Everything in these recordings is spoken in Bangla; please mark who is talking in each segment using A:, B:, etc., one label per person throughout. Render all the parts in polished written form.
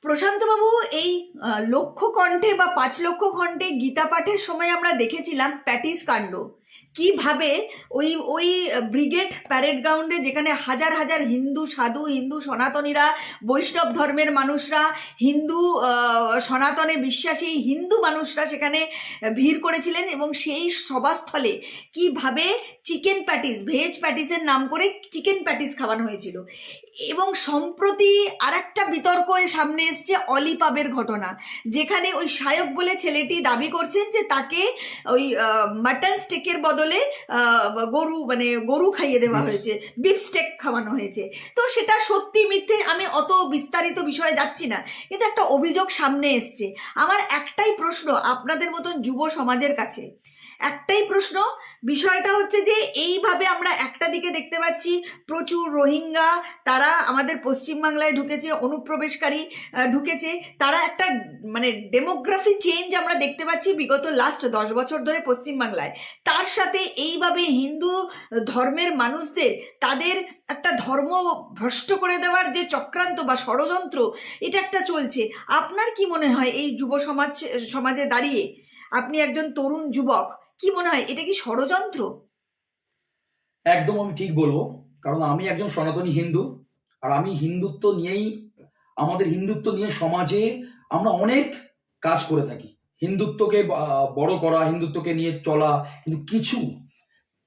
A: প্রশান্তবাবু, এই লক্ষ কণ্ঠে বা 5 লক্ষ কণ্ঠে গীতা পাঠের সময় আমরা দেখেছিলাম প্যাটিস কাণ্ড। কিভাবে ওই ওই ব্রিগেড প্যারেড গ্রাউন্ডে, যেখানে হাজার হাজার হিন্দু সাধু, হিন্দু সনাতনীরা, বৈষ্ণব ধর্মের মানুষরা, হিন্দু সনাতনে বিশ্বাসী হিন্দু মানুষরা সেখানে ভিড় করেছিলেন, এবং সেই সভাস্থলে কিভাবে চিকেন প্যাটিস, ভেজ প্যাটিসের নাম করে চিকেন প্যাটিস খাওয়ানো হয়েছিল। এবং সম্প্রতি আর একটা বিতর্ক সামনে এসছে অলিপাবের ঘটনা, যেখানে ওই শায়ক বলে ছেলেটি দাবি করছেন যে তাকে ওই মাটন স্টেকের বদলে গরু খাইয়ে দেওয়া হয়েছে, বিফ স্টেক খাওয়ানো হয়েছে। তো সেটা সত্যি মিথ্যে আমি অত বিস্তারিত বিষয়ে যাচ্ছি না, কিন্তু একটা অভিযোগ সামনে এসছে। আমার একটাই প্রশ্ন আপনাদের মতন যুব সমাজের কাছে, একটাই প্রশ্ন। বিষয়টা হচ্ছে যে এইভাবে আমরা একটা দিকে দেখতে পাচ্ছি প্রচুর রোহিঙ্গা, তারা আমাদের পশ্চিমবাংলায় ঢুকেছে, অনুপ্রবেশকারী ঢুকেছে, তারা একটা ডেমোগ্রাফি চেঞ্জ আমরা দেখতে পাচ্ছি বিগত লাস্ট 10 বছর ধরে পশ্চিমবাংলায়। তার সাথে এইভাবে হিন্দু ধর্মের মানুষদের তাদের একটা ধর্ম ভ্রষ্ট করে দেওয়ার যে চক্রান্ত বা ষড়যন্ত্র, এটা একটা চলছে। আপনার কি মনে হয় এই যুব সমাজে দাঁড়িয়ে, আপনি একজন তরুণ যুবক, কি মনে হয় এটা কি ষড়যন্ত্র?
B: একদম আমি ঠিক বলবো, কারণ আমি একজন সনাতনী হিন্দু। আর আমি আমাদের হিন্দুত্ব নিয়ে সমাজে আমরা অনেক কাজ করে থাকি। হিন্দুত্বকে বড় করা, হিন্দুত্বকে নিয়ে চলা। কিন্তু কিছু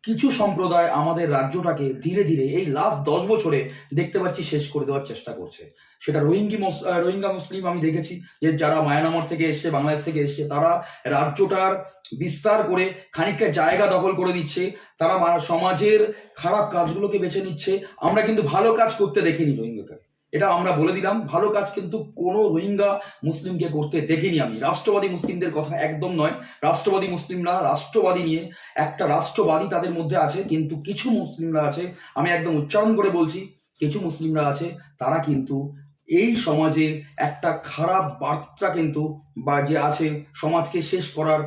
B: কিছু সম্প্রদায় আমাদের রাজ্যটাকে ধীরে ধীরে এই লাস্ট 10 বছরে দেখতে পাচ্ছি শেষ করে দেওয়ার চেষ্টা করছে। সেটা রোহিঙ্গা মুসলিম আমি দেখেছি, যে যারা মায়ানমার থেকে এসছে, বাংলাদেশ থেকে এসছে, তারা রাজ্যটার বিস্তার করে খানিকটা জায়গা দখল করে নিচ্ছে। তারা সমাজের খারাপ কাজগুলোকে বেছে নিচ্ছে। আমরা কিন্তু ভালো কাজ করতে দেখিনি রোহিঙ্গাকে, এটা আমরা বলে দিলাম। ভালো কাজ কিন্তু কোনো রোহিঙ্গা মুসলিমকে করতে দেখিনি আমি। রাষ্ট্রবাদী মুসলিমদের কথা একদম নয়। রাষ্ট্রবাদী মুসলিমরা, রাষ্ট্রবাদী নিয়ে একটা রাষ্ট্রবাদী তাদের মধ্যে আছে, কিন্তু কিছু মুসলিমরা আছে, আমি একদম উচ্চারণ করে বলছি, কিছু মুসলিমরা আছে, তারা কিন্তু এই সমাজের একটা খারাপ বার্তা কিন্তু বা যে আছে সমাজকে শেষ করার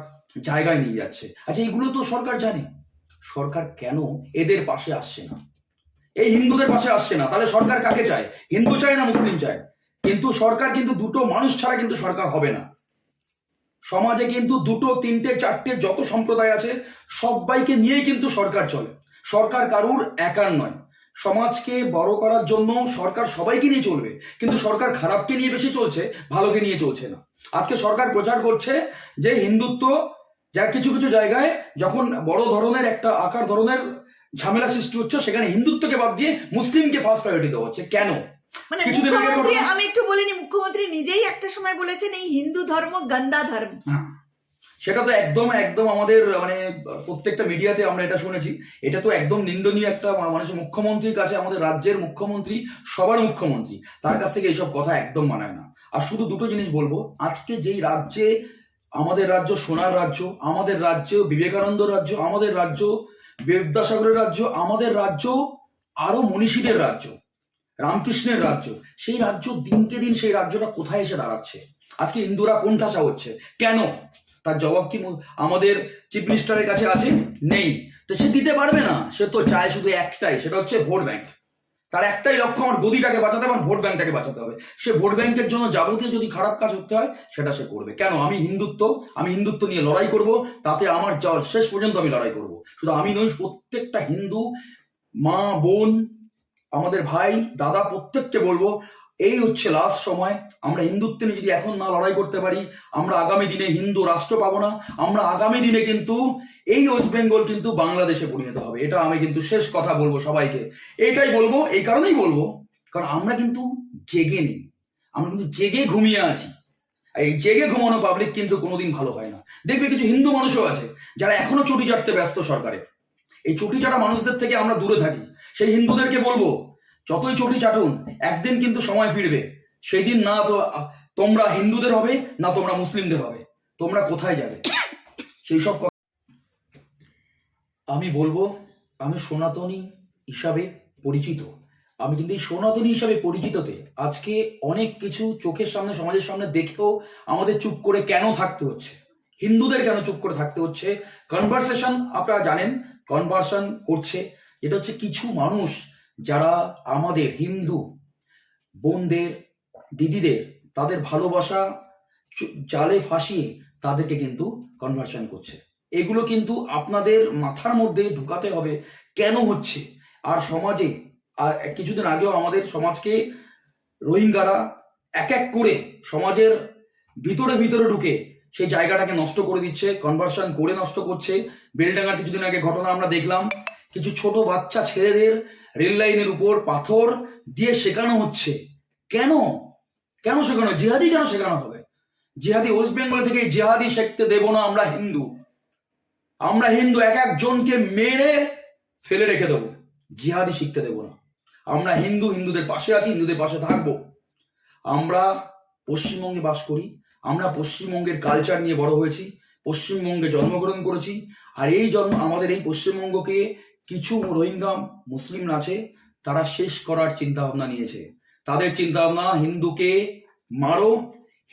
B: জায়গায় নিয়ে যাচ্ছে। আচ্ছা, এইগুলো তো সরকার জানে। সরকার কেন এদের পাশে আসছে না? এই হিন্দুদের পাশে আসছে না, তাহলে সরকার কাকে চায়? হিন্দু চায় না মুসলিম চায়? কিন্তু সরকার কিন্তু দুটো মানুষ ছাড়া কিন্তু সরকার হবে না। সমাজে কিন্তু দুটো, তিনটে, চারটে যত সম্প্রদায় আছে সবাইকে নিয়ে কিন্তু সরকার চলে। সরকার কারুর একার নয়। সমাজকে বড় করার জন্য সরকার সবাইকে নিয়ে চলবে, কিন্তু সরকার খারাপকে নিয়ে বেশি চলছে, ভালোকে নিয়ে চলছে না। আজকে সরকার প্রচার করছে যে হিন্দুত্ব, যা কিছু কিছু জায়গায় যখন বড় ধরনের একটা আকার ধরনের ঝামেলা সৃষ্টি হচ্ছে, সেখানে হিন্দুত্বকে বাদ দিয়ে মুসলিমকে ফার্স্ট প্রায়োরিটি দেওয়া হচ্ছে। কেন? কিছুদিন আগে
A: আমি একটু বলিনি, মুখ্যমন্ত্রী নিজেই একটা সময় বলেছেন এই হিন্দু ধর্ম গন্দা ধর্ম।
B: সেটা তো একদম একদম আমাদের প্রত্যেকটা মিডিয়াতে আমরা এটা শুনেছি। এটা তো একদম নিন্দনীয় একটা মানুষের মুখ্যমন্ত্রীর কাছে, আমাদের রাজ্যের মুখ্যমন্ত্রী, সবার মুখ্যমন্ত্রী, তার কাছ থেকে এইসব কথা একদম মানায় না। আর শুধু দুটো জিনিস বলবো, আজকে যেই রাজ্যে, আমাদের রাজ্য সোনার রাজ্য, আমাদের রাজ্য বিবেকানন্দ রাজ্য, আমাদের রাজ্য বিদ্যাসাগরের রাজ্য, আমাদের রাজ্য আরো মনীষীদের রাজ্য, রামকৃষ্ণের রাজ্য, সেই রাজ্য দিনকে দিন সেই রাজ্যটা কোথায় এসে দাঁড়াচ্ছে? আজকে হিন্দুরা কোণঠাসা হচ্ছে কেন? তার জবাব কি আমাদের চিফ মিনিস্টারের কাছে আছে? নেই। তো সে দিতে পারবে না। সে তো চায় শুধু একটাই, সেটা হচ্ছে ভোট ব্যাংক। তার একটাই লক্ষ্য, আমার গদিটাকে বাঁচাতে, আমার ভোট ব্যাংকটাকে বাঁচাতে হবে। সে ভোট ব্যাংকের জন্য যাবতীয় যদি খারাপ কাজ করতে হয় সেটা সে করবে। কেন? আমি হিন্দুত্ব নিয়ে লড়াই করব, তাতে আমার শেষ পর্যন্ত আমি লড়াই করব। শুধু আমি নই, প্রত্যেকটা হিন্দু মা, বোন, আমাদের ভাই, দাদা, প্রত্যেককে বলবো, এই হচ্ছে লাস্ট সময়। আমরা হিন্দুত্ব নিয়ে যদি এখন না লড়াই করতে পারি, আমরা আগামী দিনে হিন্দু রাষ্ট্র পাবো না। আমরা আগামী দিনে কিন্তু এই ওয়েস্ট বেঙ্গল কিন্তু বাংলাদেশে পরিণত হবে। এটা আমি কিন্তু শেষ কথা বলবো সবাইকে। এইটাই বলবো, এই কারণেই বলবো, কারণ আমরা কিন্তু জেগে নেই, আমরা কিন্তু জেগে ঘুমিয়ে আছি। এই জেগে ঘুমানো পাবলিক কিন্তু কোনোদিন ভালো হয় না। দেখবে কিছু হিন্দু মানুষও আছে যারা এখনো চটি চাটতে ব্যস্ত সরকারের। এই চটি চাটা মানুষদের থেকে আমরা দূরে থাকি। সেই হিন্দুদেরকে বলবো, যতই চটি চাটুন, একদিন কিন্তু সময় ফিরবে, সেই দিন না তো তোমরা হিন্দুদের হবে, না তোমরা মুসলিমদের হবে। তোমরা কোথায় যাবে? সেই সব আমি বলবো, আমি সনাতনী হিসাবে পরিচিত। আমি কিন্তু এই সনাতনী হিসাবে পরিচিততে আজকে অনেক কিছু চোখের সামনে, সমাজের সামনে দেখেও আমাদের চুপ করে কেন থাকতে হচ্ছে? হিন্দুদের কেন চুপ করে থাকতে হচ্ছে? কনভারসেশন, আপনারা জানেন, কনভারসন করছে, যেটা হচ্ছে কিছু মানুষ যারা আমাদের হিন্দু বোনদের, দিদিদের তাদের ভালোবাসা জালে ফাঁসিয়ে তাদেরকে কিন্তু কনভার্সন করছে। এগুলো কিন্তু আপনাদের মাথার মধ্যে ঢুকাতে হবে কেন হচ্ছে। আর সমাজে কিছুদিন আগেও আমাদের সমাজকে রোহিঙ্গারা এক এক করে সমাজের ভিতরে ভিতরে ঢুকে সেই জায়গাটাকে নষ্ট করে দিচ্ছে, কনভার্সন করে নষ্ট করছে। বেলডাঙ্গার কিছুদিন আগে ঘটনা আমরা দেখলাম, কিছু ছোট বাচ্চা ছেলেদের রেল লাইনের উপর পাথর দিয়ে শেখানো হচ্ছে। কেন কেন শেখানো? জিহাদি কেন শেখানো হবে? জিহাদি ওয়েস্ট বেঙ্গল থেকে জিহাদি শিখতে দেব না। আমরা হিন্দু, আমরা হিন্দু এক একজনকে মেরে ফেলে রেখে দেবো, জিহাদি শিখতে দেব না। আমরা হিন্দু, হিন্দুদের পাশে আছি, হিন্দুদের পাশে থাকবো। আমরা পশ্চিমবঙ্গে বাস করি, আমরা পশ্চিমবঙ্গের কালচার নিয়ে বড় হয়েছি, পশ্চিমবঙ্গে জন্মগ্রহণ করেছি। আর এই আমাদের এই পশ্চিমবঙ্গকে কিছু রোহিঙ্গা মুসলিম আছে, তারা শেষ করার চিন্তা ভাবনা নিয়েছে। তাদের চিন্তা ভাবনা হিন্দুকে মারো,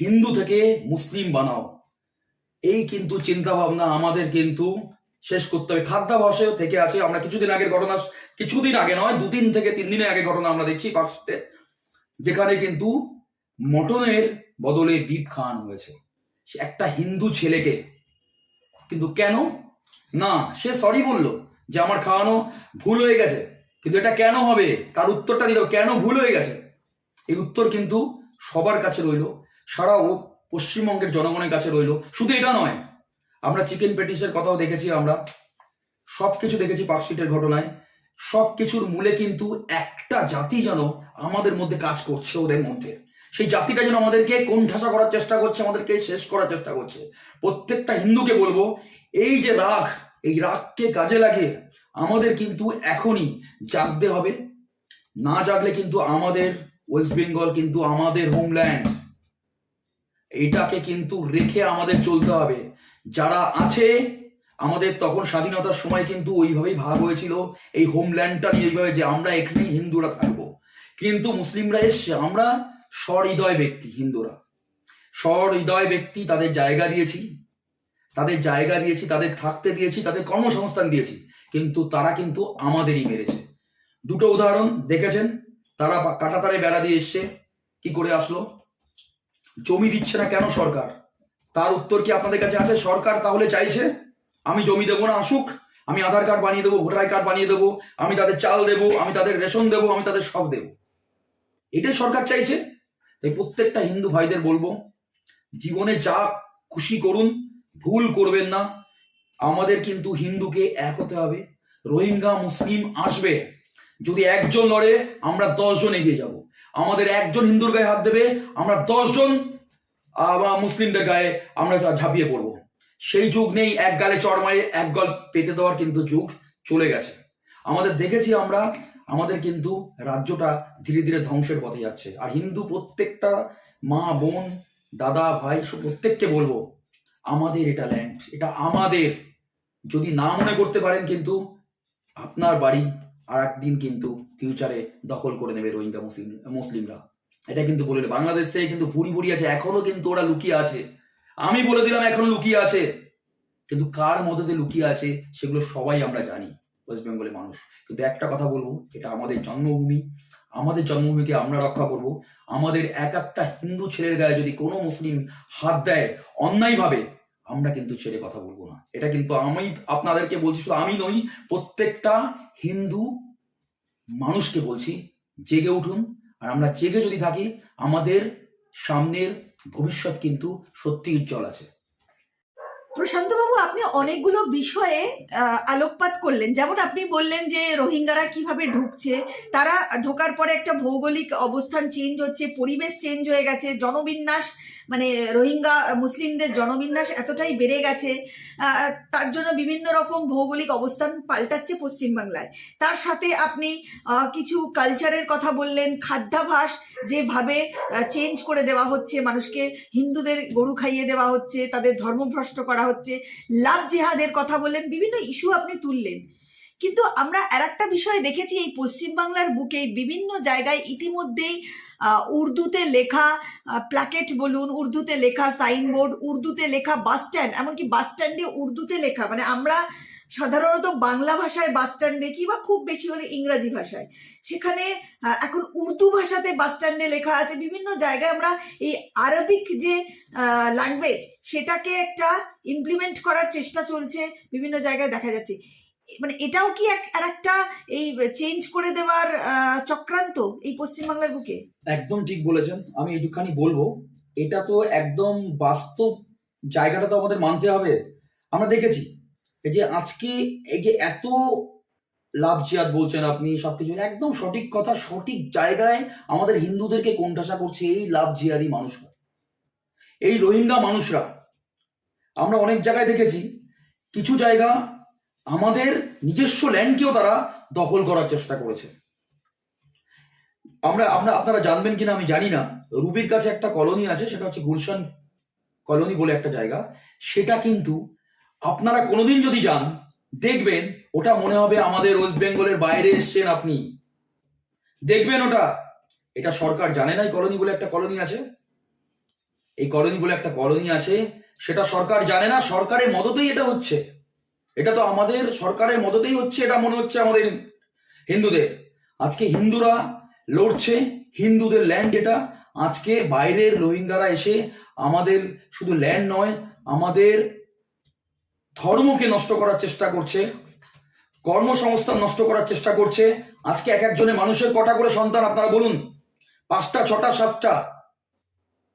B: হিন্দু থেকে মুসলিম বানাও। এই কিন্তু চিন্তা ভাবনা আমাদের কিন্তু শেষ করতে হবে। খাদ্যাভাসেও থেকে আছে। আমরা কিছুদিন আগের ঘটনা, কিছুদিন আগে নয়, 2 থেকে 3 দিনের আগে ঘটনা আমরা দেখছি পাকশিতে, যেখানে কিন্তু মটনের বদলে বিফ খাওয়ানো হয়েছে একটা হিন্দু ছেলেকে। কিন্তু কেন? না, সে সরি বললো যে আমার খাওয়ানো ভুল হয়ে গেছে, কিন্তু এটা কেন হবে তার উত্তরটা দিল, কেন ভুল হয়ে গেছে। এই উত্তর কিন্তু সবার কাছে রইল, সারা পশ্চিমবঙ্গের জনগণের কাছে রইল। শুধু এটা নয়, আমরা চিকেন প্যাটিসের কথাও দেখেছি, আমরা সবকিছু দেখেছি পাকশিটের ঘটনায়। সবকিছুর মূলে কিন্তু একটা জাতি যেন আমাদের মধ্যে কাজ করছে, ওদের মধ্যে সেই জাতিটা যেন আমাদেরকে কোণঠাসা করার চেষ্টা করছে, আমাদেরকে শেষ করার চেষ্টা করছে। প্রত্যেকটা হিন্দুকে বলবো, এই যে রাগ, এই রাগকে কাজে লাগিয়ে আমাদের কিন্তু এখনই জাগতে হবে। না জাগলে কিন্তু আমাদের ওয়েস্ট বেঙ্গল কিন্তু আমাদের হোমল্যান্ড, এটাকে কিন্তু রেখে আমাদের চলতে হবে। যারা আছে আমাদের তখন স্বাধীনতার সময় কিন্তু ওইভাবেই ভাগ হয়েছিল এই হোমল্যান্ডটা নিয়ে, এইভাবে যে আমরা এখানে হিন্দুরা থাকবো। কিন্তু মুসলিমরা এসছে, আমরা সহৃদয় ব্যক্তি, হিন্দুরা সহৃদয় ব্যক্তি, তাদের জায়গা দিয়েছি, তাদের থাকতে দিয়েছি, তাদের কর্মসংস্থান দিয়েছি, কিন্তু তারা কিন্তু আমাদেরই মেরেছে। দুটো উদাহরণ দেখেছেন, তারা কাঁটাতারে বেড়া দিয়ে এসছে, কি করে আসলো? জমি দিচ্ছে না কেন সরকার? তার উত্তর কি আপনাদের কাছে আছে? সরকার তাহলে চাইছে আমি জমি দেবো না, আসুক, আমি আধার কার্ড বানিয়ে দেবো, ভোটার কার্ড বানিয়ে দেবো, আমি তাদের চাল দেবো, আমি তাদের রেশন দেবো, আমি তাদের সব দেবো, এটাই সরকার চাইছে। তাই প্রত্যেকটা হিন্দু ভাইদের বলবো, জীবনে যা খুশি করুন, ভুল করবেন না। আমাদের কিন্তু হিন্দুকে এক হতে হবে। রোহিঙ্গা মুসলিম আসবে, যদি একজন লড়ে আমরা 10 জন এগিয়ে যাব। আমাদের একজন হিন্দুর গায়ে হাত দেবে, আমরা 10 জন মুসলিমদের গায়ে আমরা ঝাঁপিয়ে পড়বো। সেই যুগ নেই, এক গালে চড় মারে এক গল পেতে দেওয়ার কিন্তু যুগ চলে গেছে। আমাদের দেখেছি আমরা, আমাদের কিন্তু রাজ্যটা ধীরে ধীরে ধ্বংসের পথে যাচ্ছে। আর হিন্দু প্রত্যেকটা মা বোন দাদা ভাই প্রত্যেককে বলবো, আমাদের এটা ল্যান্ড, এটা আমাদের। যদি না মনে করতে পারেন, কিন্তু আপনার বাড়ি আর একদিন কিন্তু ফিউচারে দখল করে নেবে রোহিঙ্গা মুসলিমরা। এটা কিন্তু বলে, বাংলাদেশ থেকে কিন্তু ভুরি ভুরি আছে, এখনো কিন্তু ওরা লুকিয়ে আছে। আমি বলে দিলাম এখনো লুকিয়ে আছে, কিন্তু কার মধ্যে লুকিয়ে আছে সেগুলো সবাই আমরা জানি, ওয়েস্ট বেঙ্গলের মানুষ। কিন্তু একটা কথা বলবো, এটা আমাদের জন্মভূমি, আমাদের জন্মভূমিকে আমরা রক্ষা করব। আমাদের এক একটা হিন্দু ছেলের গায়ে যদি কোনো মুসলিম হাত দেয় অন্যায় ভাবে, আমরা কিন্তু ছেড়ে কথা বলবো না। এটা কিন্তু আমি আপনাদেরকে বলছি, শুধু আমি নই, প্রত্যেকটা হিন্দু মানুষকে বলছি, জেগে উঠুন। আর আমরা জেগে যদি থাকি, আমাদের সামনের ভবিষ্যৎ কিন্তু সত্যি উজ্জ্বল আছে।
A: প্রশান্তবাবু, আপনি অনেকগুলো বিষয়ে আলোকপাত করলেন। যেমন আপনি বললেন যে রোহিঙ্গারা কিভাবে ঢুকছে, তারা ঢোকার পরে একটা ভৌগোলিক অবস্থান চেঞ্জ হচ্ছে, পরিবেশ চেঞ্জ হয়ে গেছে, জনবিন্যাস মানে রোহিঙ্গা মুসলিমদের জনবিন্যাস এতটাই বেড়ে গেছে, তার জন্য বিভিন্ন রকম ভৌগোলিক অবস্থান পাল্টাচ্ছে পশ্চিমবাংলায়। তার সাথে আপনি কিছু কালচারের কথা বললেন, খাদ্যাভাস যেভাবে চেঞ্জ করে দেওয়া হচ্ছে, মানুষকে হিন্দুদের গরু খাইয়ে দেওয়া হচ্ছে, তাদের ধর্মভ্রষ্ট করা হচ্ছে, লাভ জেহাদের কথা বললেন, বিভিন্ন ইস্যু আপনি তুললেন। কিন্তু আমরা আরেকটা বিষয় দেখেছি, এই পশ্চিমবাংলার বুকে বিভিন্ন জায়গায় ইতিমধ্যেই উর্দুতে লেখা প্ল্যাকেট বলুন, উর্দুতে লেখা সাইনবোর্ড, উর্দুতে লেখা বাস স্ট্যান্ড, এমনকি বাস স্ট্যান্ডে উর্দুতে লেখা, মানে আমরা সাধারণত বাংলা ভাষায় বাস স্ট্যান্ড দেখি বা খুব বেশি হলে ইংরাজি ভাষায়, সেখানে এখন উর্দু ভাষাতে বাস স্ট্যান্ডে লেখা আছে। বিভিন্ন জায়গায় আমরা এই আরবিক যে ল্যাঙ্গুয়েজ সেটাকে একটা ইমপ্লিমেন্ট করার চেষ্টা চলছে, বিভিন্ন জায়গায় দেখা যাচ্ছে। মানে এটাও কি আর একটা এই চেঞ্জ করে দেওয়ার চক্রান্ত এই পশ্চিমবাংলার বুকে?
B: একদম ঠিক বলেছেন। আমি একটুখানি বলবো, এটা তো একদম বাস্তব জায়গাটা তো আমাদের মানতে হবে। আমরা দেখেছি এই যে আজকে এই যে এত লাভ জিহাদ বলছেন আপনি, সবকিছু একদম সঠিক কথা, সঠিক জায়গায় আমাদের হিন্দুদেরকে কোণঠাসা করছে এই লাভ জিহাদি মানুষরা, এই রোহিঙ্গা মানুষরা। আমরা অনেক জায়গায় দেখেছি কিছু জায়গা আমাদের নিজস্ব ল্যান্ডকেও তারা দখল করার চেষ্টা করেছে। আপনারা জানবেন কিনা আমি জানি না, রুবির কাছে একটা কলোনি আছে, সেটা হচ্ছে গুলশান কলোনি বলে একটা জায়গা। সেটা কিন্তু আপনারা কোনোদিন যদি যান দেখবেন ওটা মনে হবে আমাদের ওয়েস্ট বেঙ্গলের বাইরে এসছেন আপনি, দেখবেন ওটা। এটা সরকার জানে না এই কলোনি বলে একটা কলোনি আছে, এই কলোনি বলে একটা কলোনি আছে, সেটা সরকার জানে না। সরকারের মদতেই এটা হচ্ছে, এটা তো আমাদের সরকারের মদতেই হচ্ছে, এটা মনে হচ্ছে আমাদের হিন্দুদের। আজকে হিন্দুরা লড়ছে, হিন্দুদের ল্যান্ড এটা। আজকে বাইরের রোহিঙ্গারা এসে আমাদের শুধু ল্যান্ড নয়, আমাদের ধর্মকে নষ্ট করার চেষ্টা করছে, কর্মসংস্থান নষ্ট করার চেষ্টা করছে। আজকে এক একজনের মানুষের কটা করে সন্তান আপনারা বলুন? 5টা 6টা 7টা।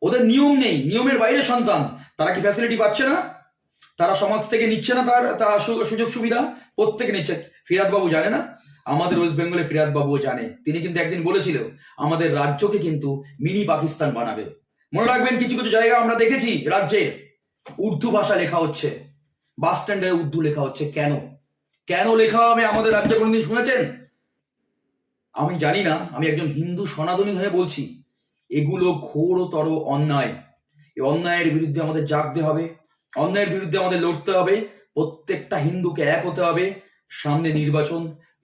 B: ওদের নিয়ম নেই, নিয়মের বাইরে সন্তান। তারা কি ফ্যাসিলিটি পাচ্ছে না? তারা সমাজ থেকে নিচ্ছে না তার সুযোগ সুবিধা? প্রত্যেকে নিচ্ছে। ফিরাদ বাবু জানে না? আমাদের ওয়েস্ট বেঙ্গলে ফিরাদ বাবুও জানে। তিনি কিন্তু একদিন বলেছিল আমাদের রাজ্যকে কিন্তু মিনি পাকিস্তান বানাবে। মনে রাখবেন, কিছু কিছু জায়গা আমরা দেখেছি রাজ্যে উর্দু ভাষা লেখা হচ্ছে, বাস স্ট্যান্ডে উর্দু লেখা হচ্ছে। কেন কেন লেখা হবে আমাদের রাজ্যে? কোনোদিন শুনেছেন? আমি জানি না। আমি একজন হিন্দু সনাতনী হয়ে বলছি, এগুলো ঘোরতর অন্যায়। এই অন্যায়ের বিরুদ্ধে আমাদের জাগতে হবে, অন্যায়ের বিরুদ্ধে আমাদের লড়তে হবে। প্রত্যেকটা হিন্দুকে এক হতে হবে। সামনে নির্বাচন,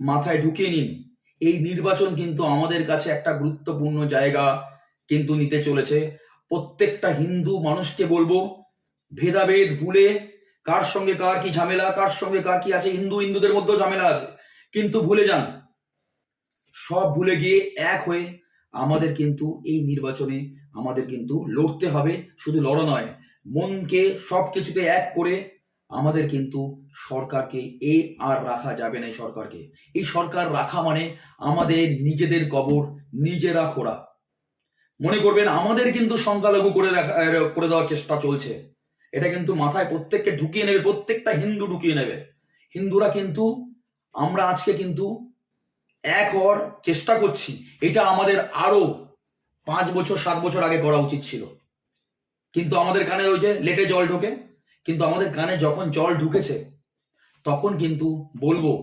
B: মাথায় ঢুকিয়ে নিন। এই নির্বাচন কিন্তু আমাদের কাছে একটা গুরুত্বপূর্ণ জায়গা কিন্তু নিতে চলেছে। প্রত্যেকটা হিন্দু মানুষকে বলবো, ভেদাভেদ ভুলে কার সঙ্গে কার কি ঝামেলা, কার সঙ্গে কার কি আছে, হিন্দুদের মধ্যেও ঝামেলা আছে, কিন্তু ভুলে যান। সব ভুলে গিয়ে এক হয়ে আমাদের কিন্তু এই নির্বাচনে আমাদের কিন্তু লড়তে হবে। শুধু লড়া নয়, মনকে সবকিছুতে এক করে আমাদের কিন্তু সরকারকে আর রাখা যাবে না। এই সরকার রাখা মানে আমাদের নিজেদের কবর নিজেরা খোঁড়া। মনে করবেন আমাদের কিন্তু সংখ্যালঘু করে দেওয়ার চেষ্টা চলছে। এটা কিন্তু মাথায় প্রত্যেককে ঢুকিয়ে নেবে, প্রত্যেকটা হিন্দু ঢুকিয়ে নেবে। হিন্দুরা কিন্তু আমরা আজকে কিন্তু এক হওয়ার চেষ্টা করছি। এটা আমাদের আরো 5 বছর 7 বছর আগে করা উচিত ছিল, কিন্তু আমাদের কানে ওই যে লেটে জল ঢোকে। কিন্তু আমাদের কানে যখন জল ঢুকেছে তখন কিন্তু বলবো,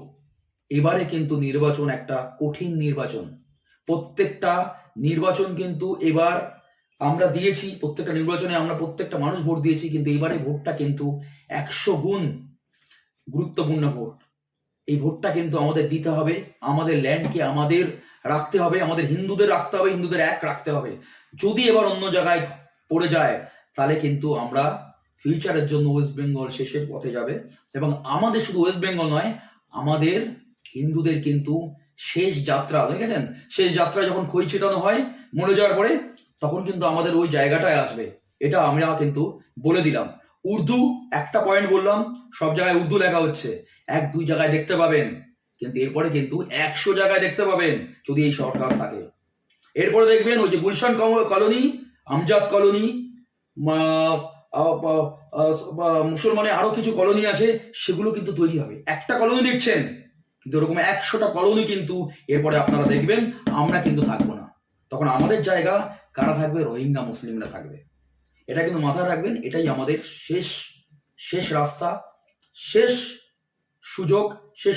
B: এবারে কিন্তু নির্বাচন একটা কঠিন নির্বাচন। প্রত্যেকটা নির্বাচন কিন্তু এবার আমরা দিয়েছি, প্রত্যেকটা নির্বাচনে আমরা প্রত্যেকটা মানুষ ভোট দিয়েছি, কিন্তু এবারে ভোটটা কিন্তু 100 গুণ গুরুত্বপূর্ণ ভোট। এই ভোটটা কিন্তু আমাদের দিতে হবে। আমাদের ল্যান্ডকে আমাদের রাখতে হবে, আমাদের হিন্দুদের রাখতে হবে, হিন্দুদের এক রাখতে হবে। যদি এবার অন্য জায়গায় পড়ে যায় তাহলে কিন্তু আমরা ফিউচারের জন্য ওয়েস্ট বেঙ্গল শেষের পথে যাবে। এবং আমাদের শুধু ওয়েস্ট বেঙ্গল নয়, আমাদের হিন্দুদের কিন্তু শেষ যাত্রা, দেখেছেন, শেষ যাত্রা যখন খই ছিটানো হয় মরে যাওয়ার পরে, তখন কিন্তু আমাদের ওই জায়গাটায় আসবে। এটা আমরা কিন্তু বলে দিলাম। উর্দু একটা পয়েন্ট বললাম, সব জায়গায় উর্দু লেখা হচ্ছে। 1-2 জায়গায় দেখতে পাবেন, কিন্তু এরপরে কিন্তু 100 জায়গায় দেখতে পাবেন যদি এই সরকার থাকে। এরপরে দেখবেন ওই যে গুলশান কলোনি, আমজাদ কলোনি, মুসলমানের আরো কিছু কলোনি আছে, সেগুলো কিন্তু তৈরি হবে। একটা কলোনি দেখছেন, কিন্তু এরকম 100টা কলোনি কিন্তু এরপরে আপনারা দেখবেন। আমরা কিন্তু থাকবো না, তখন আমাদের জায়গা কারা থাকবে? রোহিঙ্গা মুসলিমরা থাকবে। এটা কিন্তু মাথায় রাখবেন। এটাই আমাদের শেষ রাস্তা, শেষ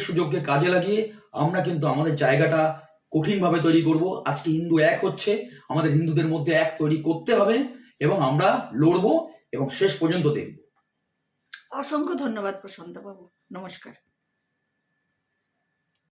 B: সুযোগকে কাজে লাগিয়ে আমরা কিন্তু আমাদের জায়গাটা কঠিনভাবে তৈরি করব। আজকে হিন্দু এক হচ্ছে, আমাদের হিন্দুদের মধ্যে এক তৈরি করতে হবে এবং আমরা লড়বো এবং শেষ পর্যন্ত দেখব।
A: অসংখ্য ধন্যবাদ প্রশান্ত বাবু, নমস্কার।